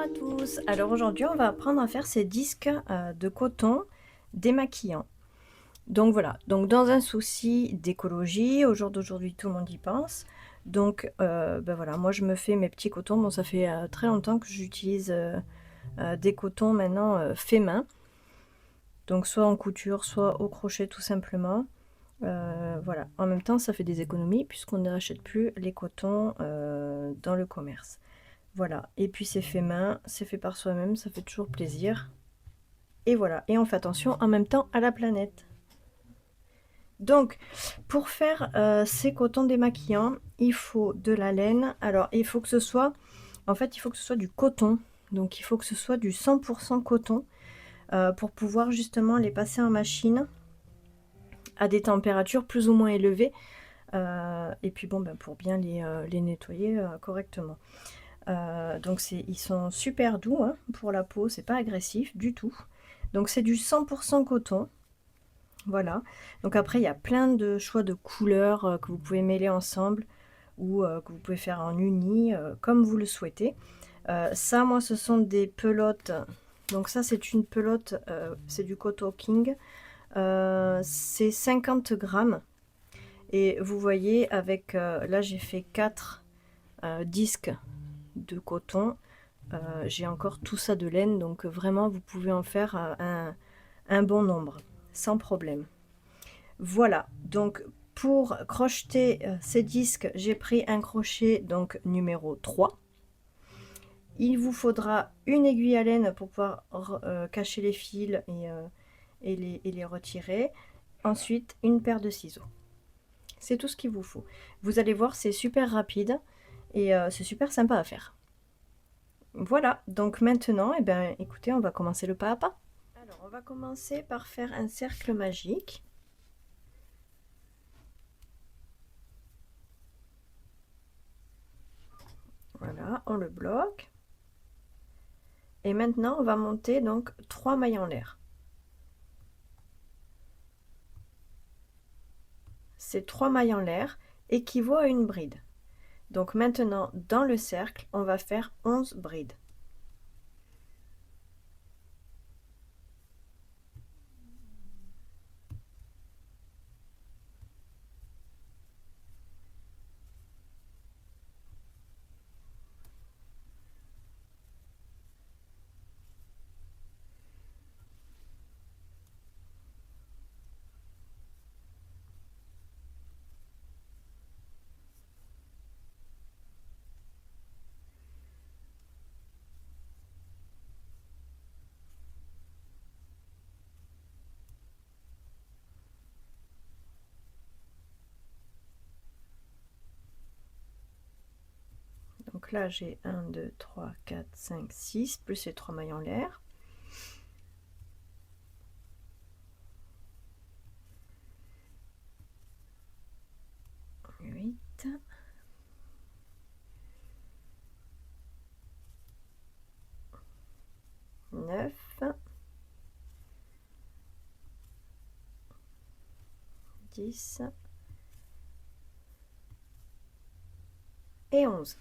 à tous. Alors aujourd'hui on va apprendre à faire ces disques de coton démaquillants. Donc voilà, donc dans un souci d'écologie, au jour d'aujourd'hui tout le monde y pense. Donc ben voilà, moi je me fais mes petits cotons. Bon, ça fait très longtemps que j'utilise des cotons maintenant fait main. Donc soit en couture, soit au crochet tout simplement. Voilà, en même temps ça fait des économies puisqu'on n'achète plus les cotons dans le commerce. Voilà, et puis c'est fait main, c'est fait par soi-même, ça fait toujours plaisir. Et voilà, et on fait attention en même temps à la planète. Donc, pour faire ces cotons démaquillants, il faut de la laine. Alors, il faut que ce soit, en fait, il faut que ce soit du coton. Donc, il faut que ce soit du 100% coton pour pouvoir justement les passer en machine à des températures plus ou moins élevées. Et puis bon, ben, pour bien les nettoyer correctement. Donc ils sont super doux hein, pour la peau, c'est pas agressif du tout. Donc c'est du 100% coton. Voilà. Donc après il y a plein de choix de couleurs que vous pouvez mêler ensemble ou que vous pouvez faire en uni comme vous le souhaitez. Ça moi ce sont des pelotes. Donc ça c'est une pelote, c'est du Coton King. C'est 50 grammes. Et vous voyez avec, là j'ai fait 4 disques de coton. J'ai encore tout ça de laine, donc vraiment vous pouvez en faire un bon nombre sans problème. Voilà, donc pour crocheter ces disques, j'ai pris un crochet donc numéro 3. Il vous faudra une aiguille à laine pour pouvoir cacher les fils et les retirer. Ensuite, une paire de ciseaux. C'est tout ce qu'il vous faut. Vous allez voir, c'est super rapide et c'est super sympa à faire. Voilà, donc maintenant, eh bien, écoutez, on va commencer le pas à pas. Alors, on va commencer par faire un cercle magique. Voilà, on le bloque. Et maintenant, on va monter donc 3 mailles en l'air. Ces 3 mailles en l'air équivaut à une bride. Donc maintenant, dans le cercle, on va faire 11 brides. Donc là, j'ai 1, 2, 3, 4, 5, 6, plus les 3 mailles en l'air. Huit. 9, 10 et 11.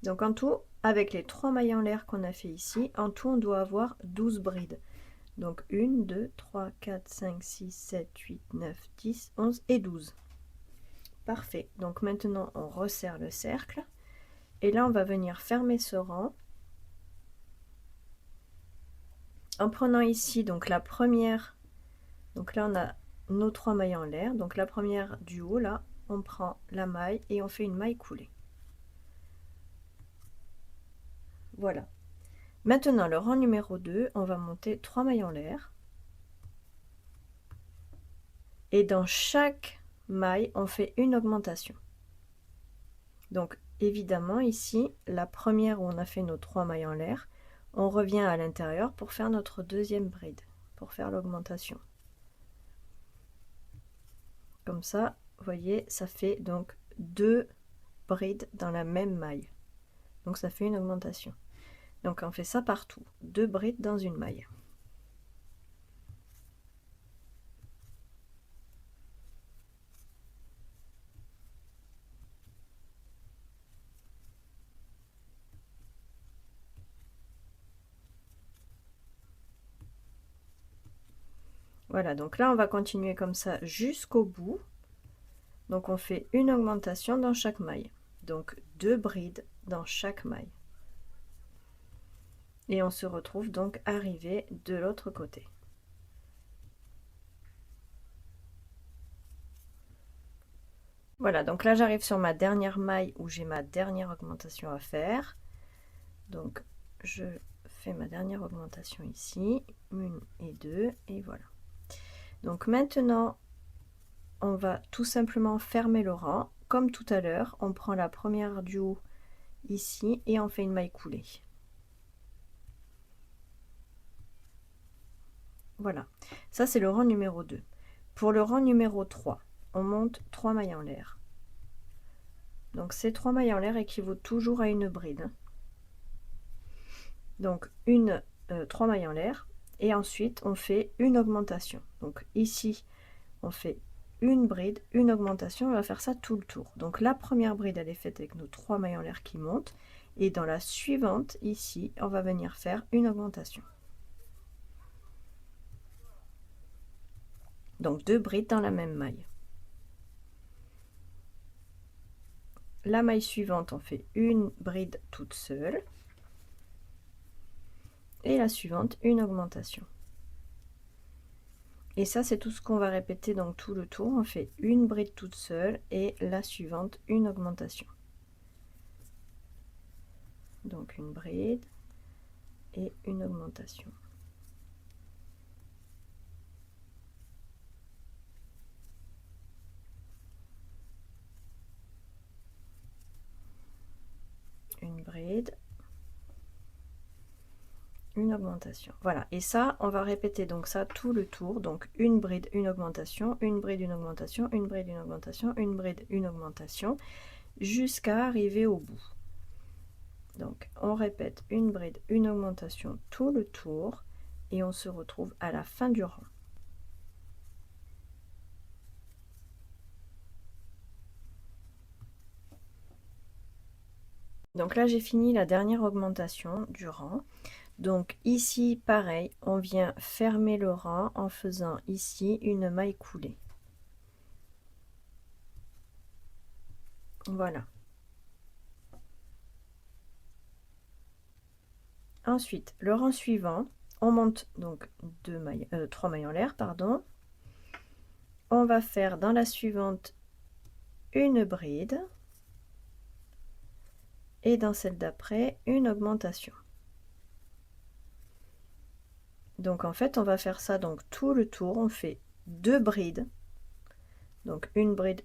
Donc en tout, avec les 3 mailles en l'air qu'on a fait ici, en tout on doit avoir 12 brides. Donc 1, 2, 3, 4, 5, 6, 7, 8, 9, 10, 11 et 12. Parfait. Donc maintenant on resserre le cercle. Et là on va venir fermer ce rang. En prenant ici donc la première, donc là on a nos 3 mailles en l'air. Donc la première du haut là, on prend la maille et on fait une maille coulée. Voilà. Maintenant le rang numéro 2, on va monter 3 mailles en l'air. Et dans chaque maille, on fait une augmentation. Donc évidemment ici, la première où on a fait nos 3 mailles en l'air, on revient à l'intérieur pour faire notre deuxième bride, pour faire l'augmentation. Comme ça, vous voyez, ça fait donc 2 brides dans la même maille. Donc ça fait une augmentation. Donc on fait ça partout, 2 brides dans une maille. Voilà, donc là on va continuer comme ça jusqu'au bout. Donc on fait une augmentation dans chaque maille, donc 2 brides dans chaque maille, et on se retrouve donc arrivé de l'autre côté. Voilà, donc là j'arrive sur ma dernière maille où j'ai ma dernière augmentation à faire. Donc je fais ma dernière augmentation ici, 1 et 2, et voilà. Donc maintenant on va tout simplement fermer le rang comme tout à l'heure. On prend la première du haut ici et on fait une maille coulée. Voilà, ça c'est le rang numéro 2. Pour le rang numéro 3, on monte 3 mailles en l'air. Donc ces 3 mailles en l'air équivaut toujours à une bride. Donc 3 mailles en l'air, et ensuite on fait une augmentation. Donc ici on fait une bride, une augmentation, on va faire ça tout le tour. Donc la première bride elle est faite avec nos 3 mailles en l'air qui montent, et dans la suivante ici on va venir faire une augmentation. Donc 2 brides dans la même maille. La maille suivante on fait une bride toute seule, et la suivante une augmentation. Et ça c'est tout ce qu'on va répéter donc tout le tour. On fait une bride toute seule et la suivante une augmentation. Donc une bride et une augmentation. Une bride, une augmentation. Voilà, et ça on va répéter donc ça tout le tour. Donc une bride, une augmentation, une bride, une augmentation, une bride, une augmentation, une bride, une augmentation, jusqu'à arriver au bout. Donc on répète une bride, une augmentation tout le tour, et on se retrouve à la fin du rang. Donc là j'ai fini la dernière augmentation du rang. Donc ici pareil, on vient fermer le rang en faisant ici une maille coulée. Voilà. Ensuite, le rang suivant, on monte donc 3 mailles en l'air, pardon. On va faire dans la suivante une bride, et dans celle d'après une augmentation. Donc en fait on va faire ça donc tout le tour. On fait 2 brides, donc une bride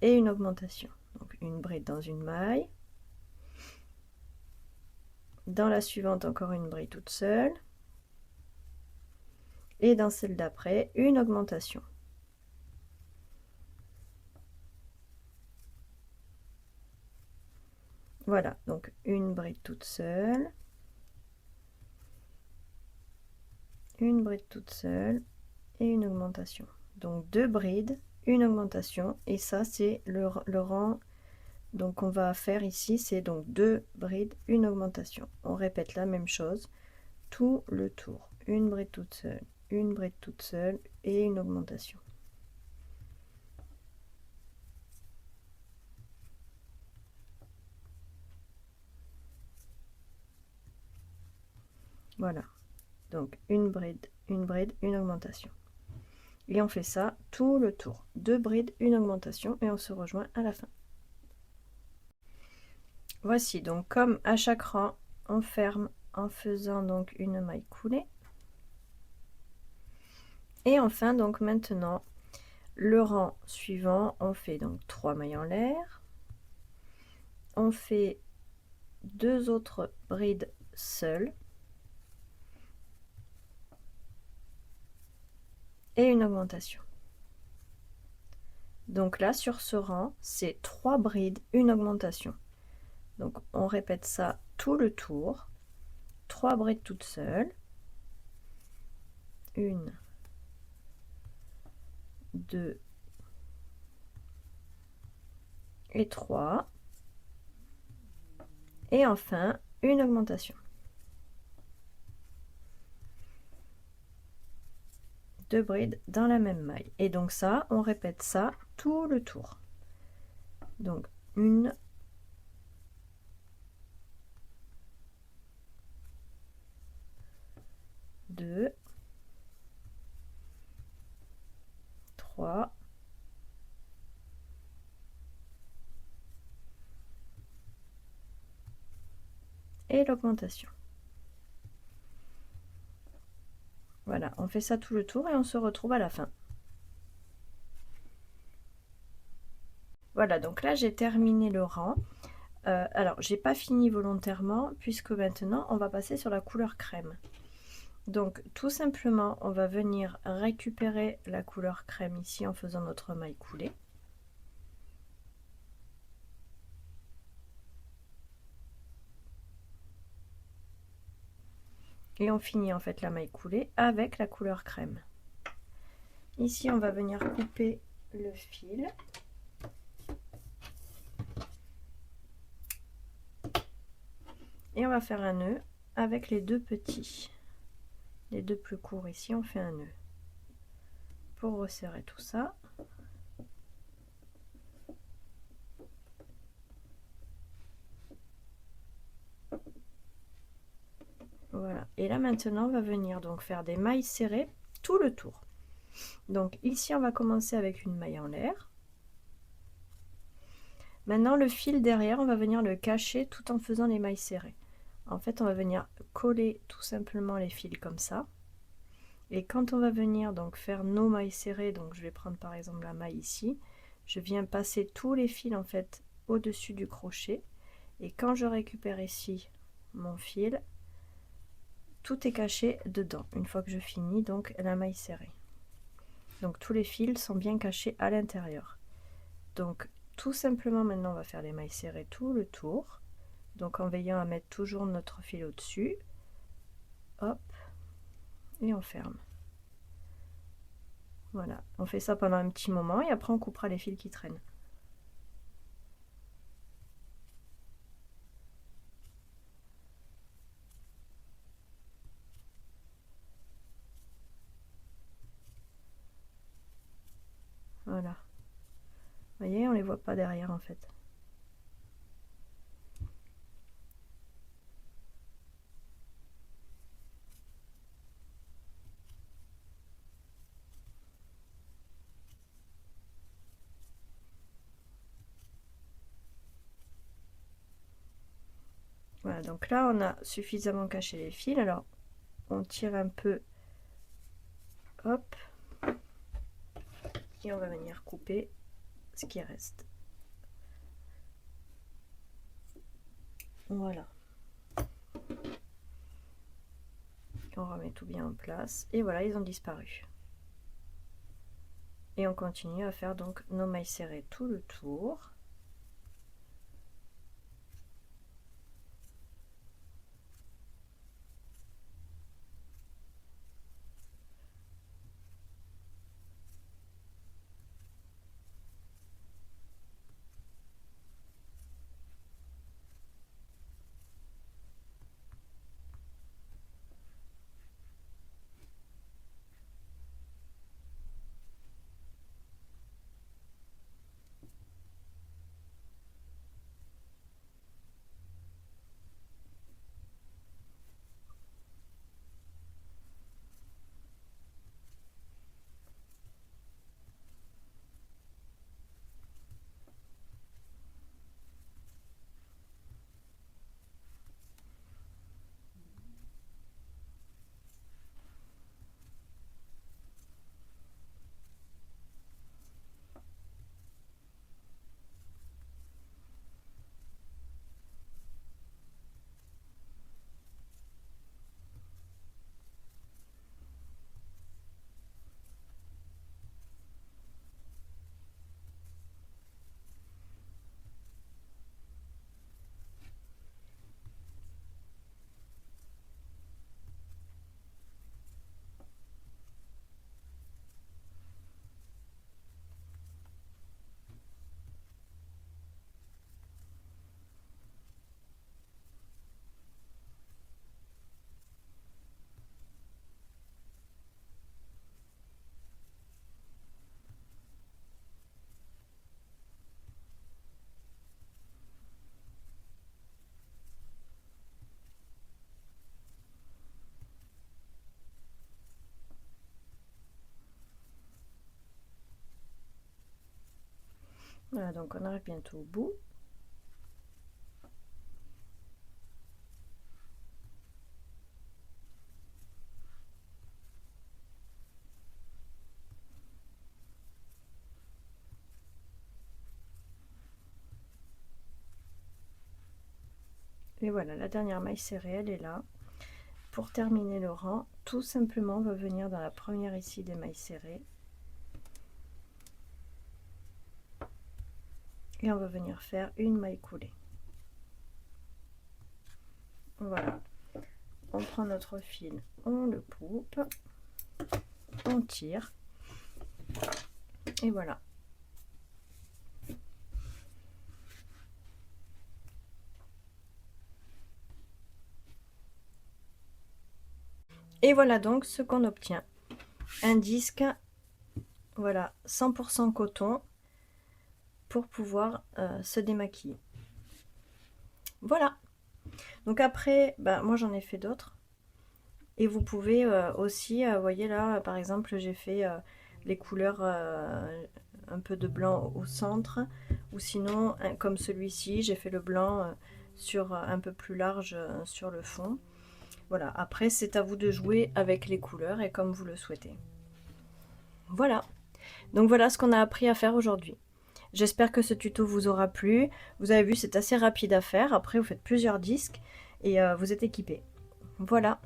et une augmentation. Donc une bride dans une maille, dans la suivante encore une bride toute seule, et dans celle d'après une augmentation. Voilà, donc une bride toute seule, une bride toute seule et une augmentation. Donc 2 brides, une augmentation, et ça c'est le rang. Donc on va faire ici, c'est donc 2 brides, une augmentation. On répète la même chose tout le tour. Une bride toute seule, une bride toute seule et une augmentation. Voilà, donc une bride, une augmentation. Et on fait ça tout le tour. 2 brides, une augmentation, et on se rejoint à la fin. Voici, donc comme à chaque rang, on ferme en faisant donc une maille coulée. Et enfin, donc maintenant, le rang suivant, on fait donc 3 mailles en l'air. On fait 2 autres brides seules. Et une augmentation. Donc là sur ce rang c'est 3 brides, une augmentation. Donc on répète ça tout le tour. 3 brides toutes seules, 1, 2 et 3, et enfin une augmentation. 2 brides dans la même maille. Et donc ça, on répète ça tout le tour. Donc 1, 2, 3, et l'augmentation. Voilà, on fait ça tout le tour et on se retrouve à la fin. Voilà, donc là j'ai terminé le rang. Alors j'ai pas fini volontairement puisque maintenant on va passer sur la couleur crème. Donc tout simplement on va venir récupérer la couleur crème ici en faisant notre maille coulée. Et on finit en fait la maille coulée avec la couleur crème. Ici on va venir couper le fil. Et on va faire un nœud avec les deux petits. Les deux plus courts ici, on fait un nœud. Pour resserrer tout ça. Voilà. Et là maintenant, on va venir donc faire des mailles serrées tout le tour. Donc ici, on va commencer avec une maille en l'air. Maintenant, le fil derrière, on va venir le cacher tout en faisant les mailles serrées. En fait, on va venir coller tout simplement les fils comme ça. Et quand on va venir donc faire nos mailles serrées, donc je vais prendre par exemple la maille ici, je viens passer tous les fils en fait au-dessus du crochet. Et quand je récupère ici mon fil, tout est caché dedans, une fois que je finis donc la maille serrée. Donc tous les fils sont bien cachés à l'intérieur. Donc tout simplement maintenant on va faire les mailles serrées tout le tour. Donc en veillant à mettre toujours notre fil au-dessus. Hop. Et on ferme. Voilà, on fait ça pendant un petit moment et après on coupera les fils qui traînent. Voilà. Vous voyez, on les voit pas derrière en fait. Voilà, donc là on a suffisamment caché les fils. Alors on tire un peu, hop, et on va venir couper ce qui reste. Voilà. On remet tout bien en place et voilà, ils ont disparu. Et on continue à faire donc nos mailles serrées tout le tour. Voilà, donc on arrive bientôt au bout. Et voilà, la dernière maille serrée, elle est là. Pour terminer le rang, tout simplement, on va venir dans la première ici des mailles serrées. Et on va venir faire une maille coulée. Voilà. On prend notre fil, on le coupe, on tire. Et voilà. Et voilà donc ce qu'on obtient. Un disque, voilà, 100% coton pour pouvoir se démaquiller. Voilà. Donc après, bah, moi j'en ai fait d'autres. Et vous pouvez aussi, voyez là, par exemple, j'ai fait les couleurs un peu de blanc au centre. Ou sinon, comme celui-ci, j'ai fait le blanc sur un peu plus large sur le fond. Voilà, après c'est à vous de jouer avec les couleurs et comme vous le souhaitez. Voilà, donc voilà ce qu'on a appris à faire aujourd'hui. J'espère que ce tuto vous aura plu. Vous avez vu, c'est assez rapide à faire. Après, vous faites plusieurs disques et vous êtes équipé. Voilà.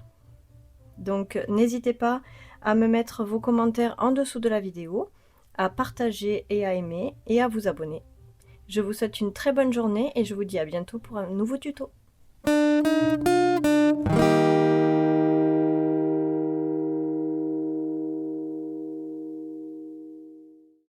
Donc, n'hésitez pas à me mettre vos commentaires en dessous de la vidéo, à partager et à aimer et à vous abonner. Je vous souhaite une très bonne journée et je vous dis à bientôt pour un nouveau tuto.